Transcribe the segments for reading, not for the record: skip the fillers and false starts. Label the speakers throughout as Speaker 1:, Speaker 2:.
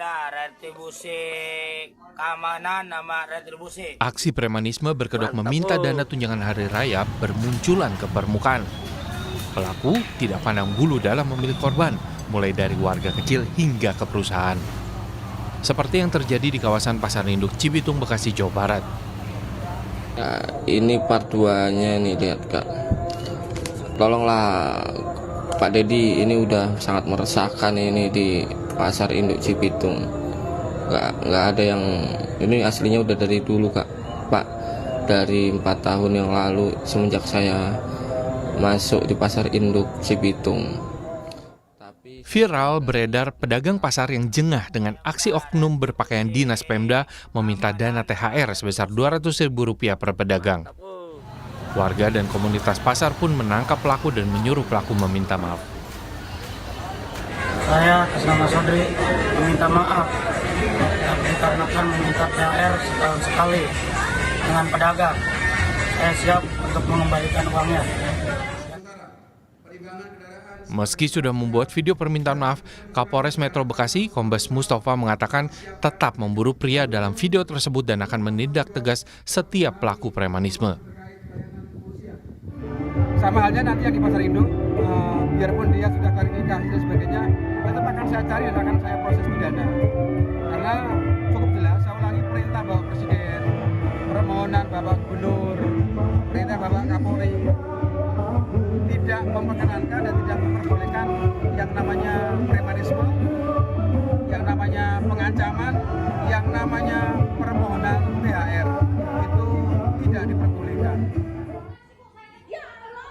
Speaker 1: Retribusi keamanan nama retribusi.
Speaker 2: Aksi premanisme berkedok meminta dana tunjangan hari raya bermunculan ke permukaan. Pelaku tidak pandang bulu dalam memilih korban, mulai dari warga kecil hingga ke perusahaan. Seperti yang terjadi di kawasan Pasar Induk Cibitung, Bekasi, Jawa Barat.
Speaker 3: Nah, ini part 2-nya nih, lihat Kak. Tolonglah Pak Dedi, ini udah sangat meresahkan ini di Pasar Induk Cibitung. Nggak ada yang, ini aslinya udah dari dulu Kak. Pak, dari 4 tahun yang lalu semenjak saya masuk di Pasar Induk Cibitung.
Speaker 2: Viral beredar pedagang pasar yang jengah dengan aksi oknum berpakaian dinas Pemda meminta dana THR sebesar Rp200.000 per pedagang. Warga dan komunitas pasar pun menangkap pelaku dan menyuruh pelaku meminta maaf.
Speaker 4: Saya atas nama Sodri meminta maaf dikarenakan meminta THR setahun sekali dengan pedagang. Saya siap untuk mengembalikan uangnya.
Speaker 2: Meski sudah membuat video permintaan maaf, Kapolres Metro Bekasi, Kombes Mustafa mengatakan tetap memburu pria dalam video tersebut dan akan menindak tegas setiap pelaku premanisme.
Speaker 5: Sama halnya nanti yang di Pasar Induk, biarpun dia sudah klarifikasi dan sebagainya, tetap akan saya cari dan akan saya proses pidana. Karena cukup jelas, saya ulangi, perintah Bapak Presiden, permohonan Bapak Gubernur, perintah Bapak Kapolri, tidak memperkenankan dan tidak memperbolehkan yang namanya premanisme, yang namanya pengancaman, yang namanya permohonan THR. Itu tidak diperbolehkan.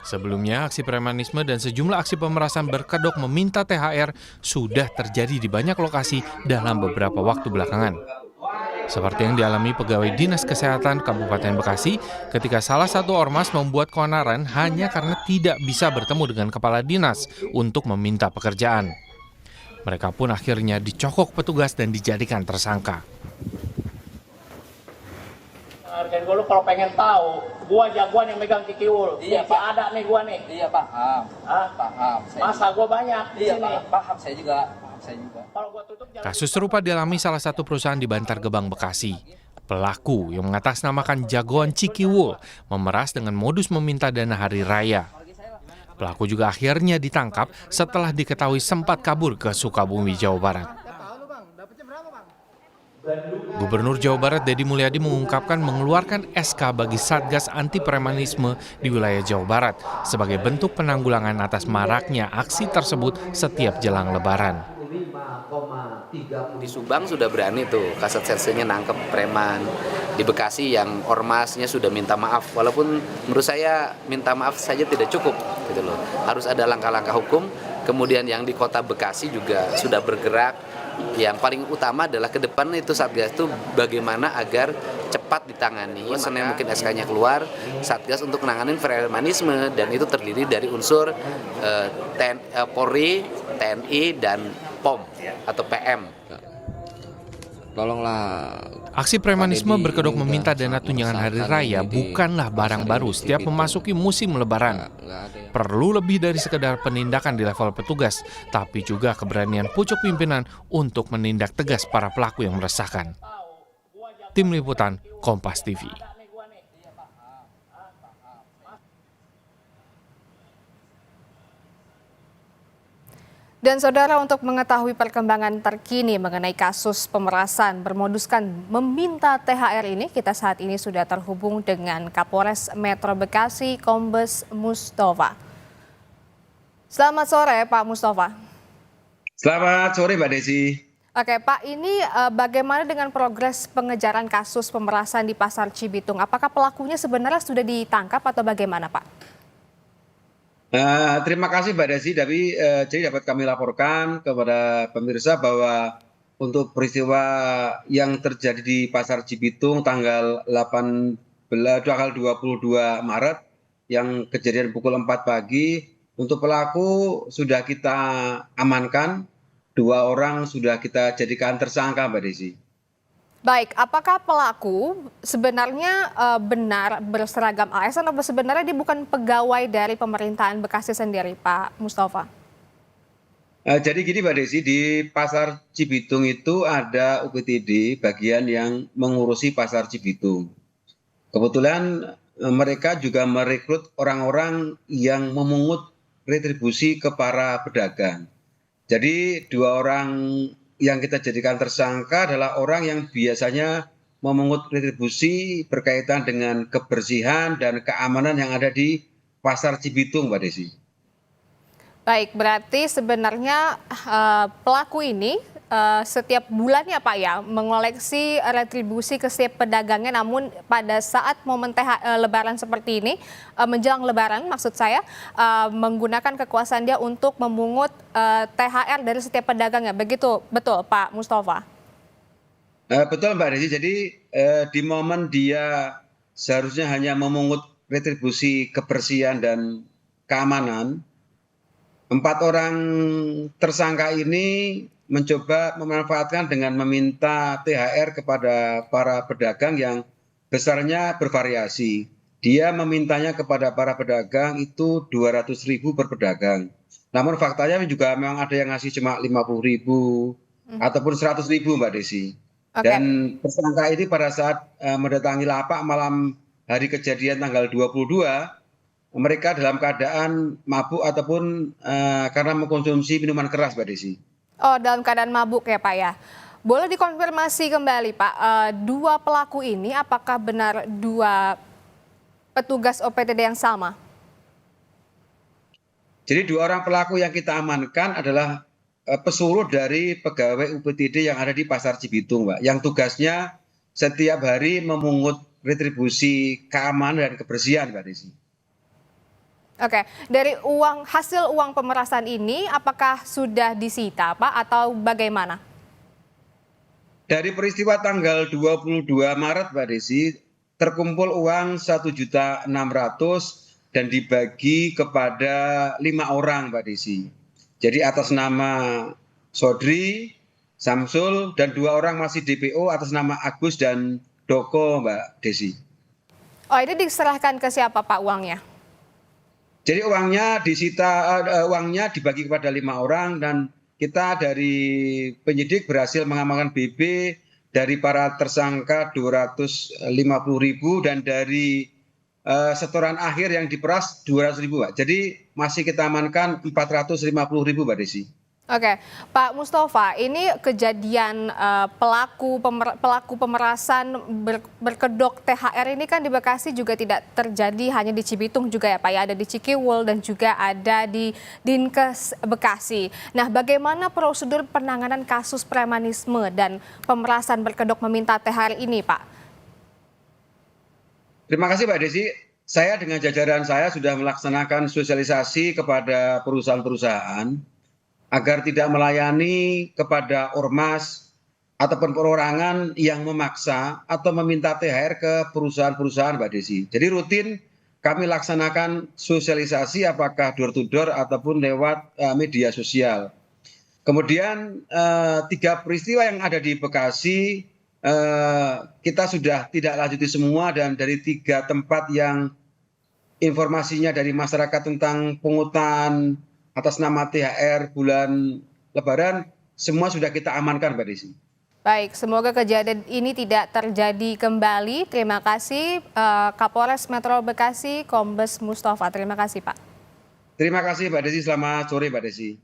Speaker 2: Sebelumnya, aksi premanisme dan sejumlah aksi pemerasan berkedok meminta THR sudah terjadi di banyak lokasi dalam beberapa waktu belakangan. Seperti yang dialami pegawai Dinas Kesehatan Kabupaten Bekasi ketika salah satu ormas membuat keonaran hanya karena tidak bisa bertemu dengan kepala dinas untuk meminta pekerjaan. Mereka pun akhirnya dicokok petugas dan dijadikan tersangka.
Speaker 1: Hargain gue lu kalau pengen tahu, gua jagoan yang megang kikiul. Iya, Pak. Ada nih gua nih.
Speaker 6: Iya, paham.
Speaker 1: Hah?
Speaker 6: Paham.
Speaker 1: Masa gua banyak di
Speaker 6: Iya,
Speaker 1: sini.
Speaker 6: paham saya juga.
Speaker 1: Kalau gua tutup jangan.
Speaker 2: Kasus serupa dialami salah satu perusahaan di Bantar Gebang, Bekasi. Pelaku yang mengatasnamakan jagoan Cikiwul memeras dengan modus meminta dana hari raya. Pelaku juga akhirnya ditangkap setelah diketahui sempat kabur ke Sukabumi, Jawa Barat. Gubernur Jawa Barat Deddy Mulyadi mengungkapkan mengeluarkan SK bagi Satgas Anti Premanisme di wilayah Jawa Barat sebagai bentuk penanggulangan atas maraknya aksi tersebut setiap jelang Lebaran.
Speaker 7: Di Subang sudah berani tuh kasat sersernya nangkep preman. Di Bekasi yang ormasnya sudah minta maaf, walaupun menurut saya minta maaf saja tidak cukup gitu loh. Harus ada langkah-langkah hukum. Kemudian yang di kota Bekasi juga sudah bergerak. Yang paling utama adalah ke depan itu Satgas itu bagaimana agar cepat ditangani. Senin mungkin SK-nya keluar, Satgas untuk menangani premanisme, dan itu terdiri dari unsur Polri, TNI, dan POM atau PM.
Speaker 3: Tolonglah.
Speaker 2: Aksi premanisme berkedok meminta dana tunjangan hari raya bukanlah barang baru setiap memasuki musim Lebaran. Perlu lebih dari sekedar penindakan di level petugas, tapi juga keberanian pucuk pimpinan untuk menindak tegas para pelaku yang meresahkan. Tim Liputan, Kompas TV.
Speaker 8: Dan saudara, untuk mengetahui perkembangan terkini mengenai kasus pemerasan bermoduskan meminta THR ini, kita saat ini sudah terhubung dengan Kapolres Metro Bekasi, Kombes Mustafa. Selamat sore Pak Mustafa.
Speaker 9: Selamat sore Mbak Desi.
Speaker 8: Oke Pak, ini bagaimana dengan progres pengejaran kasus pemerasan di Pasar Cibitung? Apakah pelakunya sebenarnya sudah ditangkap atau bagaimana Pak?
Speaker 9: Terima kasih Mbak Desi. Jadi dapat kami laporkan kepada pemirsa bahwa untuk peristiwa yang terjadi di Pasar Cibitung tanggal 22 Maret yang kejadian pukul 4 pagi, untuk pelaku sudah kita amankan, 2 orang sudah kita jadikan tersangka Mbak Desi.
Speaker 8: Baik, apakah pelaku sebenarnya benar berseragam ASN atau sebenarnya dia bukan pegawai dari pemerintahan Bekasi sendiri, Pak Mustafa?
Speaker 9: Jadi gini Mbak Desi, di Pasar Cibitung itu ada UPTD bagian yang mengurusi Pasar Cibitung. Kebetulan mereka juga merekrut orang-orang yang memungut retribusi ke para pedagang. Jadi 2 orang yang kita jadikan tersangka adalah orang yang biasanya memungut retribusi berkaitan dengan kebersihan dan keamanan yang ada di Pasar Cibitung, Mbak Desi.
Speaker 8: Baik, berarti sebenarnya pelaku ini setiap bulannya Pak ya mengoleksi retribusi ke setiap pedagangnya, namun pada saat momen Lebaran seperti ini, menjelang Lebaran maksud saya, menggunakan kekuasaan dia untuk memungut THR dari setiap pedagangnya. Begitu betul Pak Mustafa?
Speaker 9: Betul Mbak Desi, jadi di momen dia seharusnya hanya memungut retribusi kebersihan dan keamanan, 4 orang tersangka ini mencoba memanfaatkan dengan meminta THR kepada para pedagang yang besarnya bervariasi. Dia memintanya kepada para pedagang itu 200.000 per pedagang. Namun faktanya juga memang ada yang ngasih cuma 50.000 ataupun 100.000 Mbak Desi.
Speaker 8: Oke.
Speaker 9: Dan tersangka ini pada saat mendatangi lapak malam hari kejadian tanggal 22, mereka dalam keadaan mabuk ataupun karena mengkonsumsi minuman keras, Mbak Desi.
Speaker 8: Oh, dalam keadaan mabuk ya Pak ya. Boleh dikonfirmasi kembali Pak, 2 pelaku ini apakah benar 2 petugas OPTD yang sama?
Speaker 9: Jadi 2 orang pelaku yang kita amankan adalah pesuruh dari pegawai UPTD yang ada di Pasar Cibitung, Mbak, yang tugasnya setiap hari memungut retribusi keamanan dan kebersihan, Mbak Desi.
Speaker 8: Oke, dari hasil uang pemerasan ini apakah sudah disita Pak atau bagaimana?
Speaker 9: Dari peristiwa tanggal 22 Maret Mbak Desi, terkumpul uang 1.600.000 dan dibagi kepada 5 orang Mbak Desi. Jadi atas nama Sodri, Samsul, dan 2 orang masih DPO atas nama Agus dan Doko Mbak Desi.
Speaker 8: Oh, ini diserahkan ke siapa Pak uangnya?
Speaker 9: Jadi uangnya dibagi kepada 5 orang dan kita dari penyidik berhasil mengamankan BB dari para tersangka 250.000 dan dari setoran akhir yang diperas 200.000, Pak. Jadi masih kita amankan 450.000, Mbak Desi.
Speaker 8: Oke, Pak Mustafa, ini kejadian pelaku pemerasan berkedok THR ini kan di Bekasi juga tidak terjadi hanya di Cibitung juga ya Pak ya, ada di Cikiwul dan juga ada di Dinkes Bekasi. Nah, bagaimana prosedur penanganan kasus premanisme dan pemerasan berkedok meminta THR ini Pak?
Speaker 9: Terima kasih Mbak Desi. Saya dengan jajaran saya sudah melaksanakan sosialisasi kepada perusahaan-perusahaan agar tidak melayani kepada ormas ataupun perorangan yang memaksa atau meminta THR ke perusahaan-perusahaan Mbak Desi. Jadi rutin kami laksanakan sosialisasi apakah door to door ataupun lewat media sosial. Kemudian 3 peristiwa yang ada di Bekasi kita sudah tidak lanjuti semua, dan dari 3 tempat yang informasinya dari masyarakat tentang pungutan atas nama THR bulan Lebaran, semua sudah kita amankan, Mbak Desi.
Speaker 8: Baik, semoga kejadian ini tidak terjadi kembali. Terima kasih Kapolres Metro Bekasi, Kombes Mustafa. Terima kasih, Pak.
Speaker 9: Terima kasih, Mbak Desi. Selamat sore, Mbak Desi.